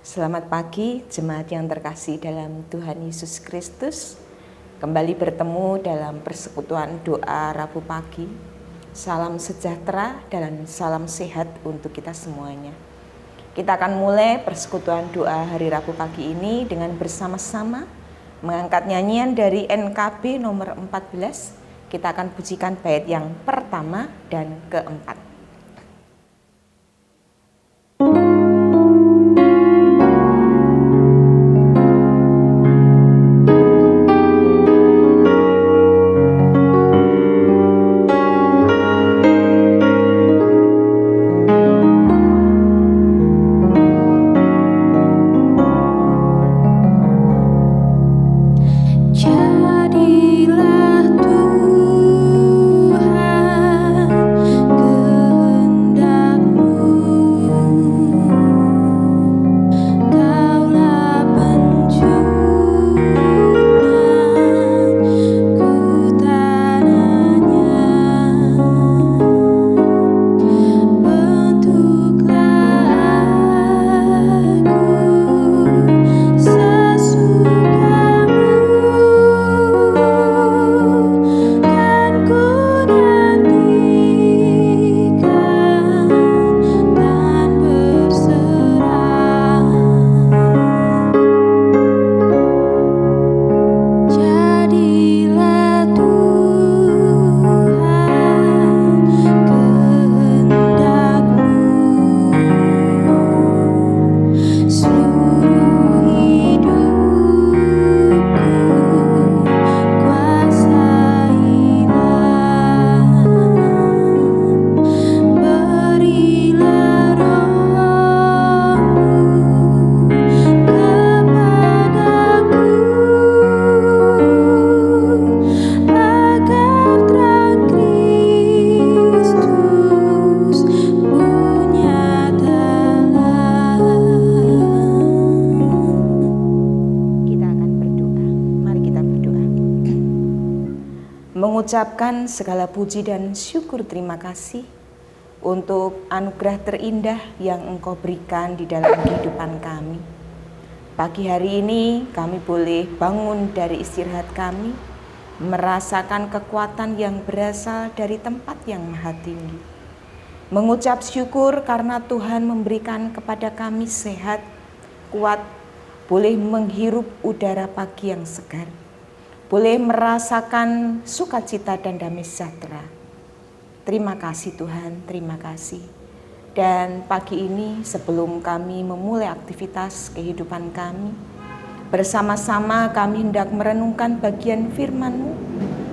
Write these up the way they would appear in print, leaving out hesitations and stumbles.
Selamat pagi jemaat yang terkasih dalam Tuhan Yesus Kristus. Kembali bertemu dalam persekutuan doa Rabu pagi. Salam sejahtera dan salam sehat untuk kita semuanya. Kita akan mulai persekutuan doa hari Rabu pagi ini dengan bersama-sama mengangkat nyanyian dari NKB nomor 14. Kita akan pujikan bait yang pertama dan keempat. Mengucapkan segala puji dan syukur terima kasih untuk anugerah terindah yang Engkau berikan di dalam kehidupan kami. Pagi hari ini kami boleh bangun dari istirahat kami, merasakan kekuatan yang berasal dari tempat yang maha tinggi. Mengucap syukur karena Tuhan memberikan kepada kami sehat, kuat, boleh menghirup udara pagi yang segar, boleh merasakan sukacita dan damai sejahtera. Terima kasih Tuhan, terima kasih. Dan pagi ini sebelum kami memulai aktivitas kehidupan kami, bersama-sama kami hendak merenungkan bagian firman-Mu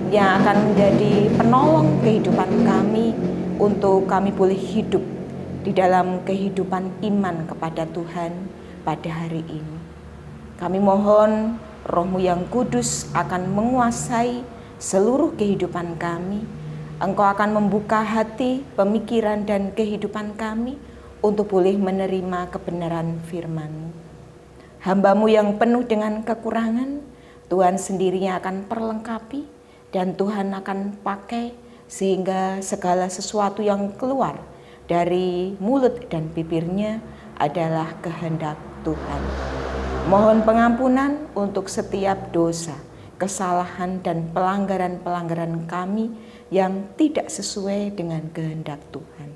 yang akan menjadi penolong kehidupan kami untuk kami boleh hidup di dalam kehidupan iman kepada Tuhan pada hari ini. Kami mohon Roh-Mu yang kudus akan menguasai seluruh kehidupan kami. Engkau akan membuka hati, pemikiran, dan kehidupan kami untuk boleh menerima kebenaran firman-Mu. Hamba-Mu yang penuh dengan kekurangan, Tuhan sendirinya akan perlengkapi dan Tuhan akan pakai sehingga segala sesuatu yang keluar dari mulut dan bibirnya adalah kehendak Tuhan. Mohon pengampunan untuk setiap dosa, kesalahan, dan pelanggaran-pelanggaran kami yang tidak sesuai dengan kehendak Tuhan.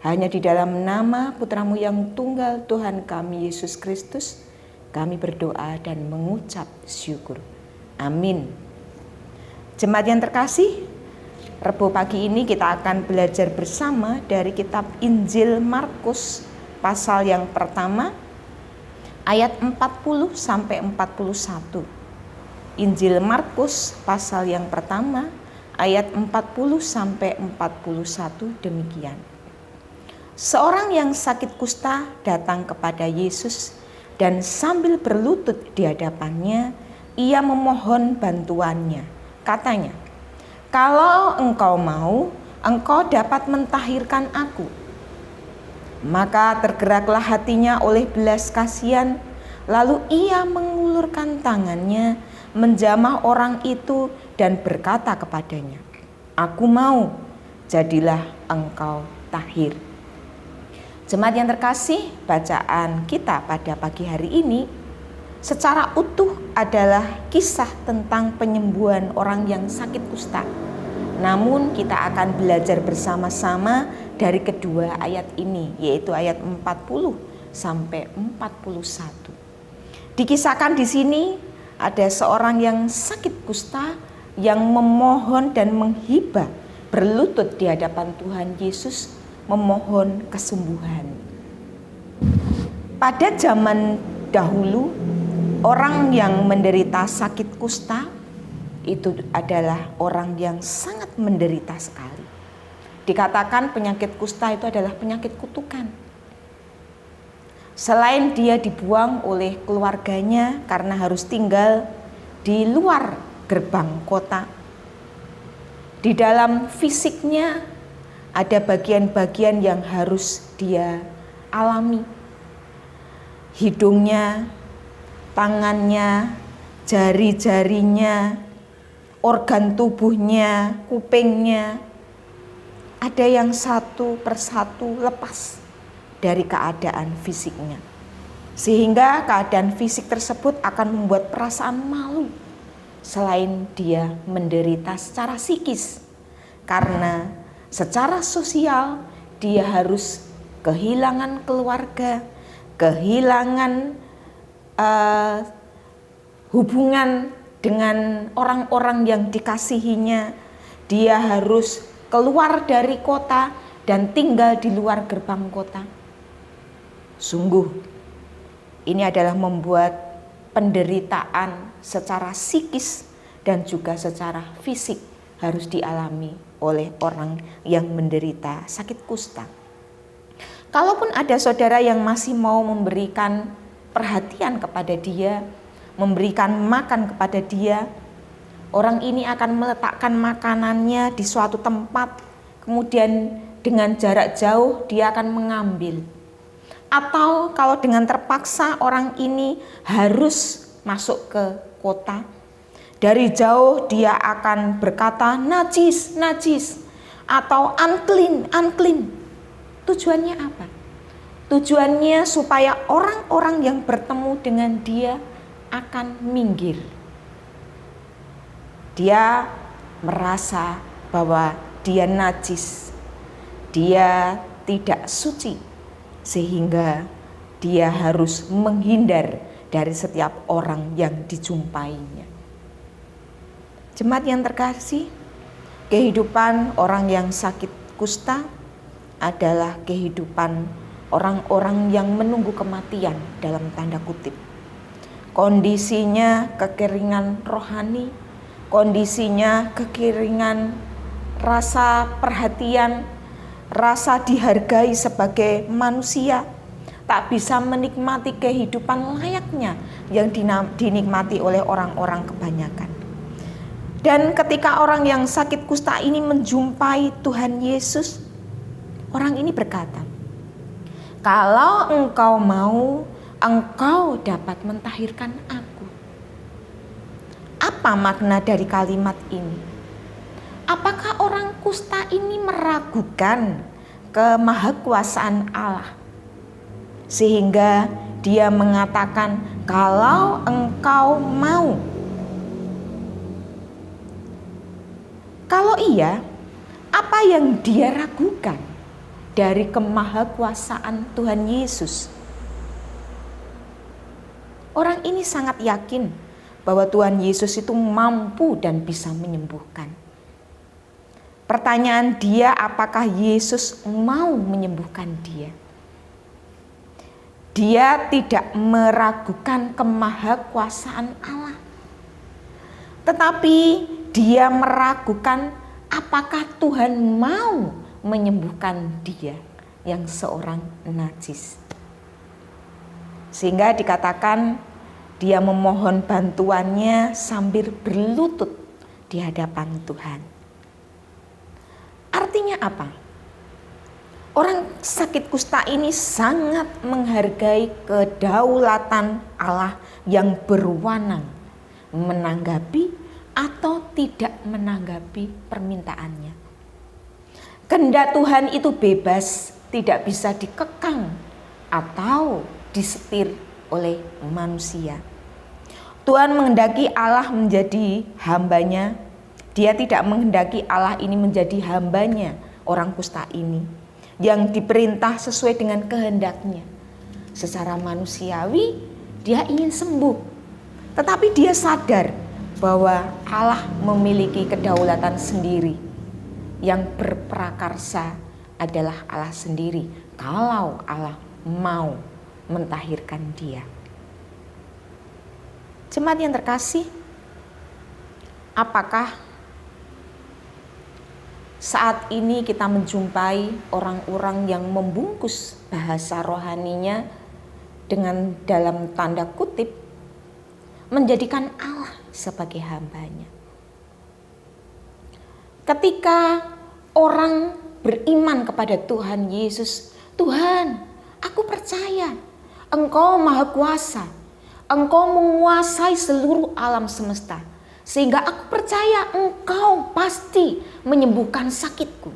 Hanya di dalam nama Putra-Mu yang tunggal Tuhan kami Yesus Kristus, kami berdoa dan mengucap syukur. Amin. Jemaat yang terkasih, Rabu pagi ini kita akan belajar bersama dari kitab Injil Markus pasal yang pertama, ayat 40 sampai 41. Injil Markus pasal yang pertama ayat 40 sampai 41 demikian. Seorang yang sakit kusta datang kepada Yesus dan sambil berlutut di hadapannya ia memohon bantuannya. Katanya, "Kalau engkau mau, engkau dapat mentahirkan aku." Maka tergeraklah hatinya oleh belas kasihan, lalu ia mengulurkan tangannya, menjamah orang itu dan berkata kepadanya, "Aku mau, jadilah engkau tahir." Jemaat yang terkasih, bacaan kita pada pagi hari ini secara utuh adalah kisah tentang penyembuhan orang yang sakit kusta. Namun kita akan belajar bersama-sama dari kedua ayat ini, yaitu ayat 40 sampai 41. Dikisahkan di sini ada seorang yang sakit kusta yang memohon dan menghibah berlutut di hadapan Tuhan Yesus memohon kesembuhan. Pada zaman dahulu, orang yang menderita sakit kusta itu adalah orang yang sangat menderita sekali. Dikatakan penyakit kusta itu adalah penyakit kutukan. Selain dia dibuang oleh keluarganya karena harus tinggal di luar gerbang kota, di dalam fisiknya ada bagian-bagian yang harus dia alami. Hidungnya, tangannya, jari-jarinya, organ tubuhnya, kupingnya, ada yang satu persatu lepas dari keadaan fisiknya. Sehingga keadaan fisik tersebut akan membuat perasaan malu selain dia menderita secara psikis. Karena secara sosial dia harus kehilangan keluarga, kehilangan hubungan dengan orang-orang yang dikasihinya. Dia harus keluar dari kota dan tinggal di luar gerbang kota. Sungguh, ini adalah membuat penderitaan secara psikis dan juga secara fisik harus dialami oleh orang yang menderita sakit kusta. Kalaupun ada saudara yang masih mau memberikan perhatian kepada dia, memberikan makan kepada dia, orang ini akan meletakkan makanannya di suatu tempat, kemudian dengan jarak jauh dia akan mengambil. Atau kalau dengan terpaksa orang ini harus masuk ke kota, dari jauh dia akan berkata najis, najis, atau unclean, unclean. Tujuannya apa? Tujuannya supaya orang-orang yang bertemu dengan dia akan minggir. Dia merasa bahwa dia najis, dia tidak suci, sehingga dia harus menghindar dari setiap orang yang dijumpainya. Jemaat yang terkasih, kehidupan orang yang sakit kusta adalah kehidupan orang-orang yang menunggu kematian dalam tanda kutip. Kondisinya kekeringan rohani, kondisinya kekeringan rasa perhatian, rasa dihargai sebagai manusia, tak bisa menikmati kehidupan layaknya yang dinikmati oleh orang-orang kebanyakan. Dan ketika orang yang sakit kusta ini menjumpai Tuhan Yesus, orang ini berkata, "Kalau engkau mau, engkau dapat mentahirkan aku." Apa makna dari kalimat ini? Apakah orang kusta ini meragukan kemahakuasaan Allah? Sehingga dia mengatakan, "Kalau engkau mau." Kalau iya, apa yang dia ragukan dari kemahakuasaan Tuhan Yesus? Orang ini sangat yakin bahwa Tuhan Yesus itu mampu dan bisa menyembuhkan. Pertanyaan dia, apakah Yesus mau menyembuhkan dia? Dia tidak meragukan kemahakuasaan Allah. Tetapi dia meragukan apakah Tuhan mau menyembuhkan dia yang seorang najis. Sehingga dikatakan dia memohon bantuannya sambil berlutut di hadapan Tuhan. Artinya apa? Orang sakit kusta ini sangat menghargai kedaulatan Allah yang berwenang menanggapi atau tidak menanggapi permintaannya. Kehendak Tuhan itu bebas tidak bisa dikekang atau disetir oleh manusia. Tuhan menghendaki Allah menjadi hambanya. Dia tidak menghendaki Allah ini menjadi hambanya orang kusta ini, yang diperintah sesuai dengan kehendaknya. Secara manusiawi dia ingin sembuh, tetapi dia sadar bahwa Allah memiliki kedaulatan sendiri. Yang berprakarsa adalah Allah sendiri kalau Allah mau mentahirkan dia. Jemaat yang terkasih, apakah saat ini kita menjumpai orang-orang yang membungkus bahasa rohaninya dengan dalam tanda kutip menjadikan Allah sebagai hambanya? Ketika orang beriman kepada Tuhan Yesus, Tuhan, aku percaya Engkau Maha Kuasa, Engkau menguasai seluruh alam semesta, sehingga aku percaya Engkau pasti menyembuhkan sakitku.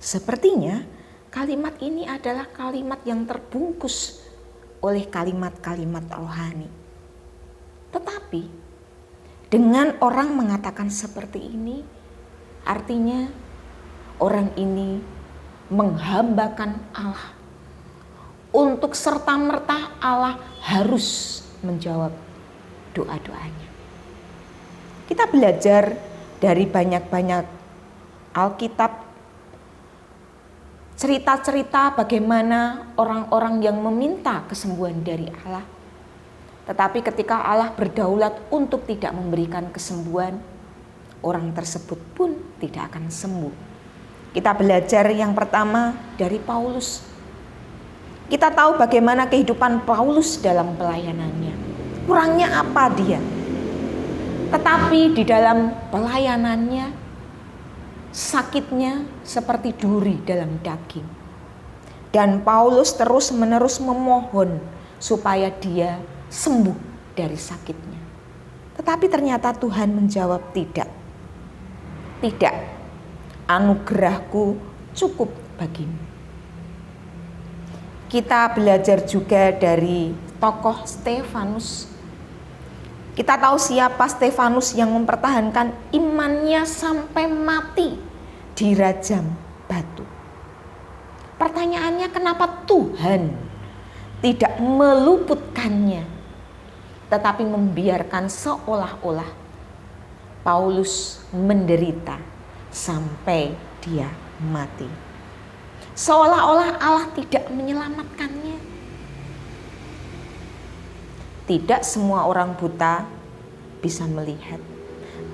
Sepertinya kalimat ini adalah kalimat yang terbungkus oleh kalimat-kalimat rohani. Tetapi dengan orang mengatakan seperti ini, artinya orang ini menghambakan Allah. Untuk serta-merta Allah harus menjawab doa-doanya. Kita belajar dari banyak-banyak Alkitab, cerita-cerita bagaimana orang-orang yang meminta kesembuhan dari Allah. Tetapi ketika Allah berdaulat untuk tidak memberikan kesembuhan, orang tersebut pun tidak akan sembuh. Kita belajar yang pertama dari Paulus. Kita tahu bagaimana kehidupan Paulus dalam pelayanannya. Kurangnya apa dia? Tetapi di dalam pelayanannya, sakitnya seperti duri dalam daging. Dan Paulus terus-menerus memohon supaya dia sembuh dari sakitnya. Tetapi ternyata Tuhan menjawab tidak. Tidak, anugerahku cukup bagimu. Kita belajar juga dari tokoh Stefanus. Kita tahu siapa Stefanus yang mempertahankan imannya sampai mati dirajam batu. Pertanyaannya, kenapa Tuhan tidak meluputkannya, tetapi membiarkan seolah-olah Paulus menderita sampai dia mati. Seolah-olah Allah tidak menyelamatkannya. Tidak semua orang buta bisa melihat.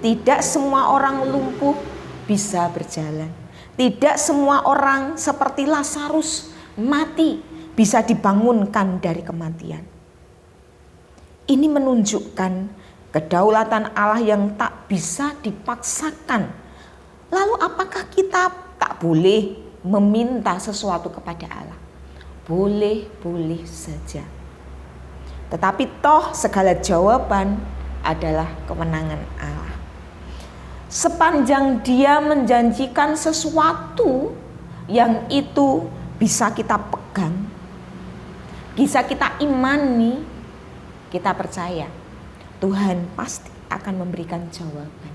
Tidak semua orang lumpuh bisa berjalan. Tidak semua orang seperti Lazarus mati bisa dibangunkan dari kematian. Ini menunjukkan kedaulatan Allah yang tak bisa dipaksakan. Lalu apakah kita tak boleh meminta sesuatu kepada Allah? Boleh-boleh saja. Tetapi toh segala jawaban adalah kewenangan Allah. Sepanjang Dia menjanjikan sesuatu yang itu bisa kita pegang, bisa kita imani, kita percaya Tuhan pasti akan memberikan jawaban.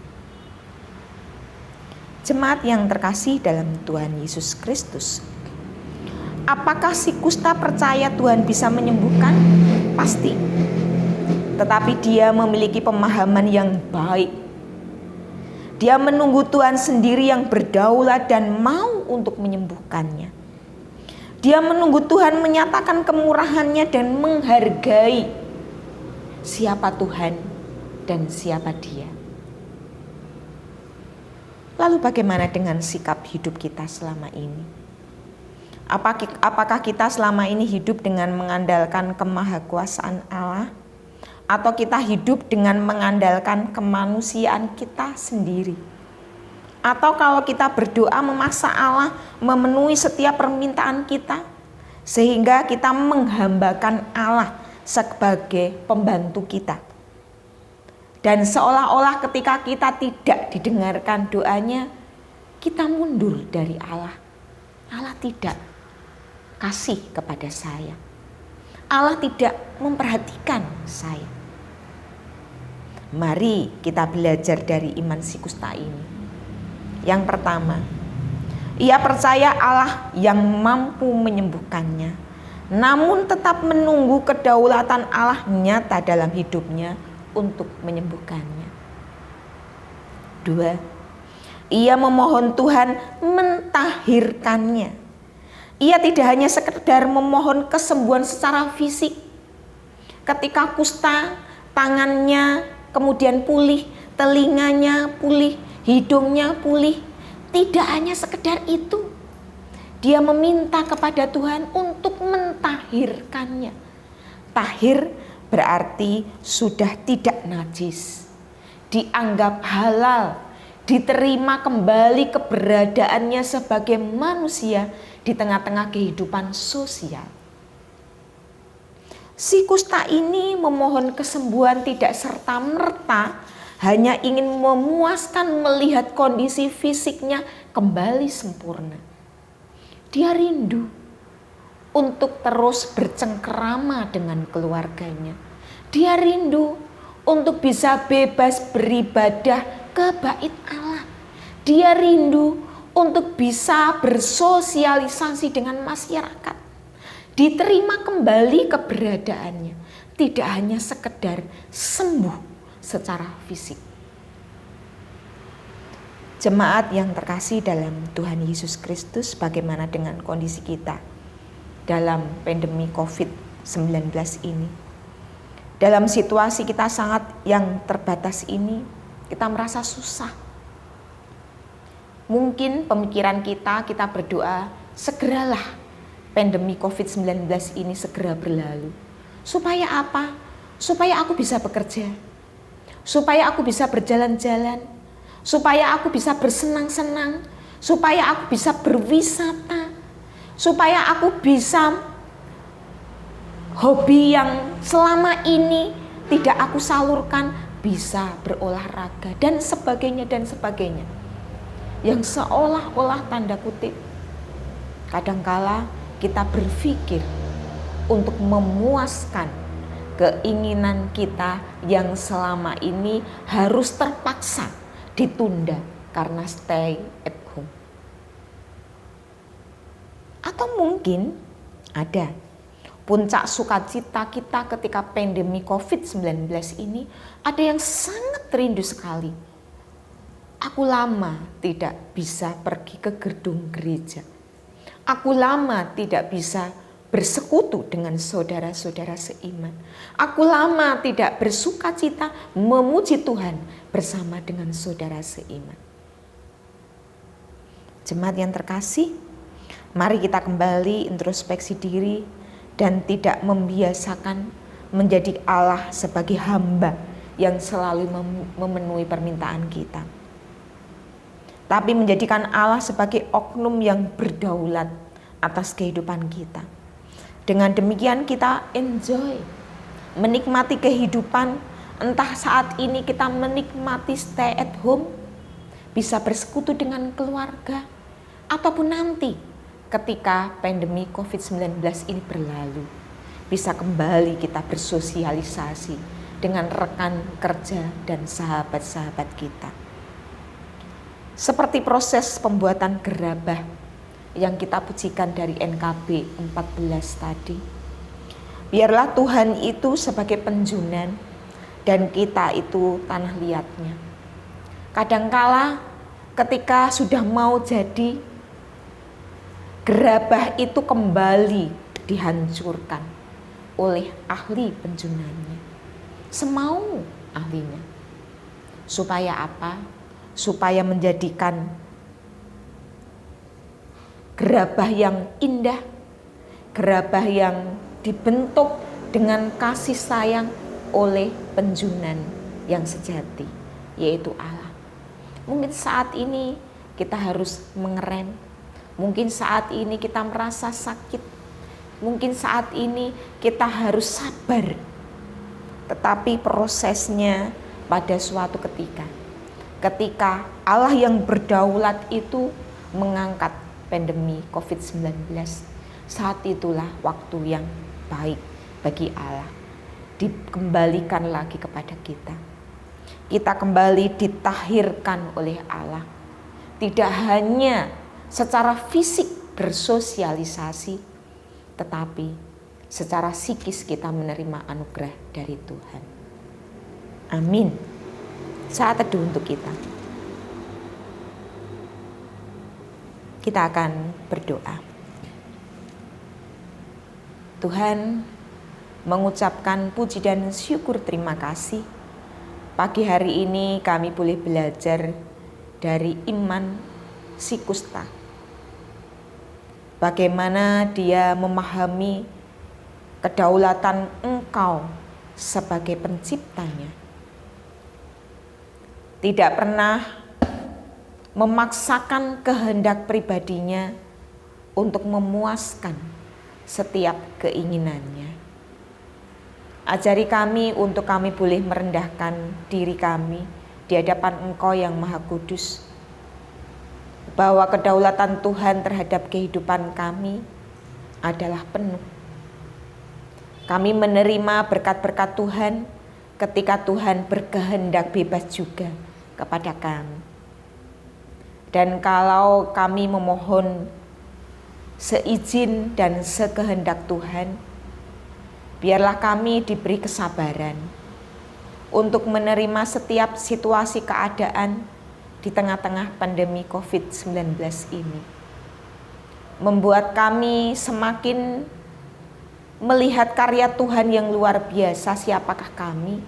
Jemaat yang terkasih dalam Tuhan Yesus Kristus, apakah si kusta percaya Tuhan bisa menyembuhkan? Pasti. Tetapi dia memiliki pemahaman yang baik. Dia menunggu Tuhan sendiri yang berdaulat dan mau untuk menyembuhkannya. Dia menunggu Tuhan menyatakan kemurahannya dan menghargai siapa Tuhan dan siapa Dia. Lalu bagaimana dengan sikap hidup kita selama ini? Apakah kita selama ini hidup dengan mengandalkan kemahakuasaan Allah? Atau kita hidup dengan mengandalkan kemanusiaan kita sendiri? Atau kalau kita berdoa memaksa Allah memenuhi setiap permintaan kita, sehingga kita menghambakan Allah sebagai pembantu kita. Dan seolah-olah ketika kita tidak didengarkan doanya, kita mundur dari Allah Allah tidak kasih kepada saya. Allah tidak memperhatikan saya. Mari kita belajar dari iman si kusta ini. Yang pertama, ia percaya Allah yang mampu menyembuhkannya, namun tetap menunggu kedaulatan Allah nyata dalam hidupnya untuk menyembuhkannya. 2. Ia memohon Tuhan mentahirkannya. Ia tidak hanya sekedar memohon kesembuhan secara fisik. Ketika kusta, tangannya kemudian pulih, telinganya pulih, hidungnya pulih. Tidak hanya sekedar itu. Dia meminta kepada Tuhan untuk mentahirkannya. Tahir berarti sudah tidak najis, dianggap halal, diterima kembali keberadaannya sebagai manusia di tengah-tengah kehidupan sosial. Si kusta ini memohon kesembuhan tidak serta-merta hanya ingin memuaskan melihat kondisi fisiknya kembali sempurna. Dia rindu untuk terus bercengkerama dengan keluarganya. Dia rindu untuk bisa bebas beribadah ke bait Allah. Dia rindu untuk bisa bersosialisasi dengan masyarakat. Diterima kembali keberadaannya. Tidak hanya sekedar sembuh secara fisik. Jemaat yang terkasih dalam Tuhan Yesus Kristus, bagaimana dengan kondisi kita dalam pandemi COVID-19 ini? Dalam situasi kita sangat yang terbatas ini, kita merasa susah. Mungkin pemikiran kita berdoa, segeralah pandemi COVID-19 ini segera berlalu. Supaya apa? Supaya aku bisa bekerja. Supaya aku bisa berjalan-jalan. Supaya aku bisa bersenang-senang. Supaya aku bisa berwisata. Supaya aku bisa hobi yang selama ini tidak aku salurkan, bisa berolahraga dan sebagainya dan sebagainya. Yang seolah-olah tanda kutip, kadangkala kita berpikir untuk memuaskan keinginan kita yang selama ini harus terpaksa ditunda karena stay at home. Atau mungkin ada puncak sukacita kita ketika pandemi COVID-19 ini, ada yang sangat rindu sekali. Aku lama tidak bisa pergi ke gedung gereja. Aku lama tidak bisa bersekutu dengan saudara-saudara seiman. Aku lama tidak bersukacita memuji Tuhan bersama dengan saudara seiman. Jemaat yang terkasih, mari kita kembali introspeksi diri dan tidak membiasakan menjadi Allah sebagai hamba yang selalu memenuhi permintaan kita. Tapi menjadikan Allah sebagai oknum yang berdaulat atas kehidupan kita. Dengan demikian kita enjoy, menikmati kehidupan, entah saat ini kita menikmati stay at home, bisa bersekutu dengan keluarga, ataupun nanti ketika pandemi COVID-19 ini berlalu, bisa kembali kita bersosialisasi dengan rekan kerja dan sahabat-sahabat kita. Seperti proses pembuatan gerabah yang kita pujikan dari NKB 14 tadi. Biarlah Tuhan itu sebagai penjunan dan kita itu tanah liatnya. Kadangkala ketika sudah mau jadi, gerabah itu kembali dihancurkan oleh ahli penjunannya. Semau ahlinya. Supaya apa? Supaya menjadikan gerabah yang indah, gerabah yang dibentuk dengan kasih sayang oleh penjunan yang sejati, yaitu Allah. Mungkin saat ini kita harus mengerem, mungkin saat ini kita merasa sakit, mungkin saat ini kita harus sabar, tetapi prosesnya pada suatu ketika Allah yang berdaulat itu mengangkat pandemi COVID-19, saat itulah waktu yang baik bagi Allah dikembalikan lagi kepada kita. Kita kembali ditahirkan oleh Allah. Tidak hanya secara fisik bersosialisasi, tetapi secara psikis kita menerima anugerah dari Tuhan. Amin. Saat teduh untuk kita. Kita akan berdoa. Tuhan, mengucapkan puji dan syukur terima kasih. Pagi hari ini kami boleh belajar dari Iman si Kusta. Bagaimana dia memahami kedaulatan Engkau sebagai penciptanya. Tidak pernah memaksakan kehendak pribadinya untuk memuaskan setiap keinginannya. Ajari kami untuk kami boleh merendahkan diri kami di hadapan Engkau yang Maha Kudus, bahwa kedaulatan Tuhan terhadap kehidupan kami adalah penuh. Kami menerima berkat-berkat Tuhan ketika Tuhan berkehendak bebas juga kepada kami. Dan kalau kami memohon seizin dan sekehendak Tuhan, biarlah kami diberi kesabaran untuk menerima setiap situasi keadaan di tengah-tengah pandemi COVID-19 ini. Membuat kami semakin melihat karya Tuhan yang luar biasa, siapakah kami,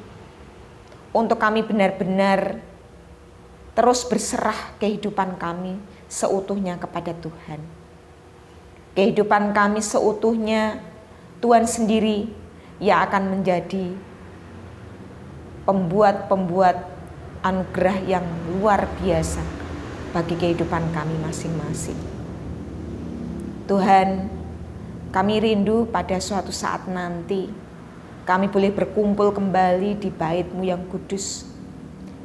untuk kami benar-benar terus berserah kehidupan kami seutuhnya kepada Tuhan. Kehidupan kami seutuhnya Tuhan sendiri yang akan menjadi pembuat anugerah yang luar biasa bagi kehidupan kami masing-masing. Tuhan, kami rindu pada suatu saat nanti kami boleh berkumpul kembali di bait-Mu yang kudus.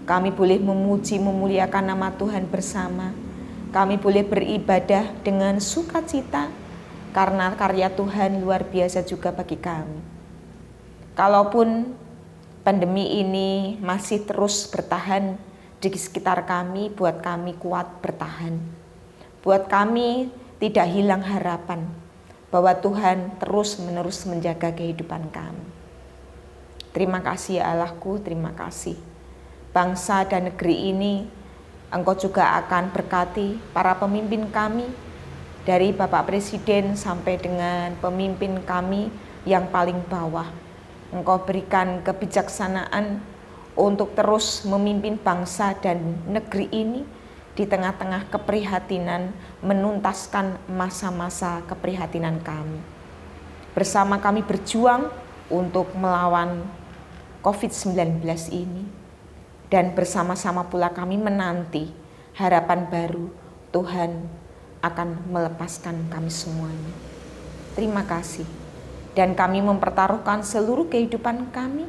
Kami boleh memuji memuliakan nama Tuhan bersama. Kami boleh beribadah dengan sukacita karena karya Tuhan luar biasa juga bagi kami. Kalaupun pandemi ini masih terus bertahan di sekitar kami, buat kami kuat bertahan. Buat kami tidak hilang harapan bahwa Tuhan terus-menerus menjaga kehidupan kami. Terima kasih ya Allahku, terima kasih. Bangsa dan negeri ini Engkau juga akan berkati para pemimpin kami, dari Bapak Presiden sampai dengan pemimpin kami yang paling bawah. Engkau berikan kebijaksanaan untuk terus memimpin bangsa dan negeri ini di tengah-tengah keprihatinan, menuntaskan masa-masa keprihatinan kami. Bersama kami berjuang untuk melawan COVID-19 ini. Dan bersama-sama pula kami menanti harapan baru Tuhan akan melepaskan kami semuanya. Terima kasih. Dan kami mempertaruhkan seluruh kehidupan kami.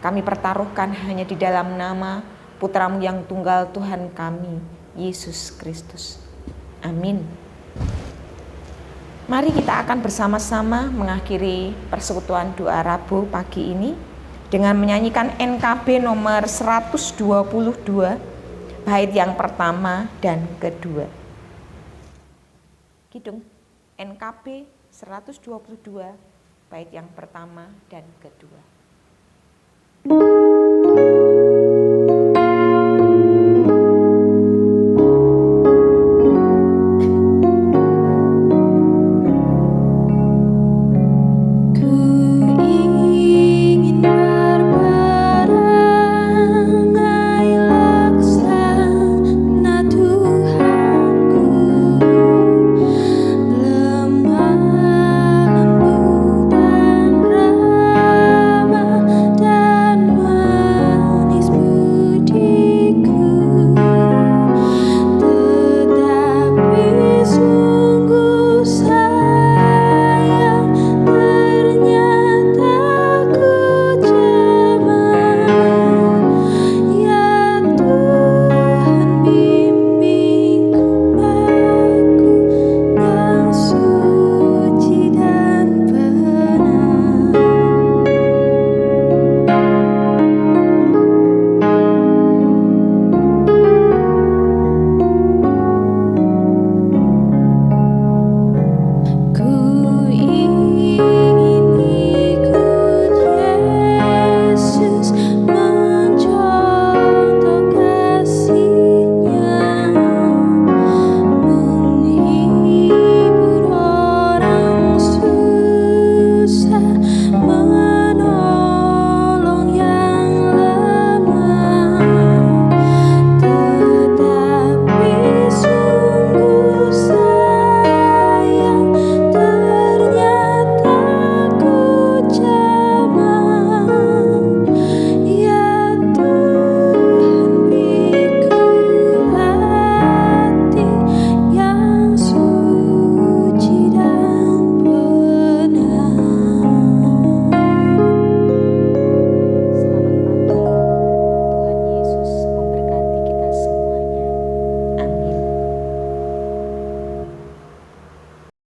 Kami pertaruhkan hanya di dalam nama Putra-Mu yang tunggal Tuhan kami, Yesus Kristus. Amin. Mari kita akan bersama-sama mengakhiri persekutuan doa Rabu pagi ini dengan menyanyikan NKB nomor 122, bait yang pertama dan kedua. Kidung NKB 122, bait yang pertama dan kedua.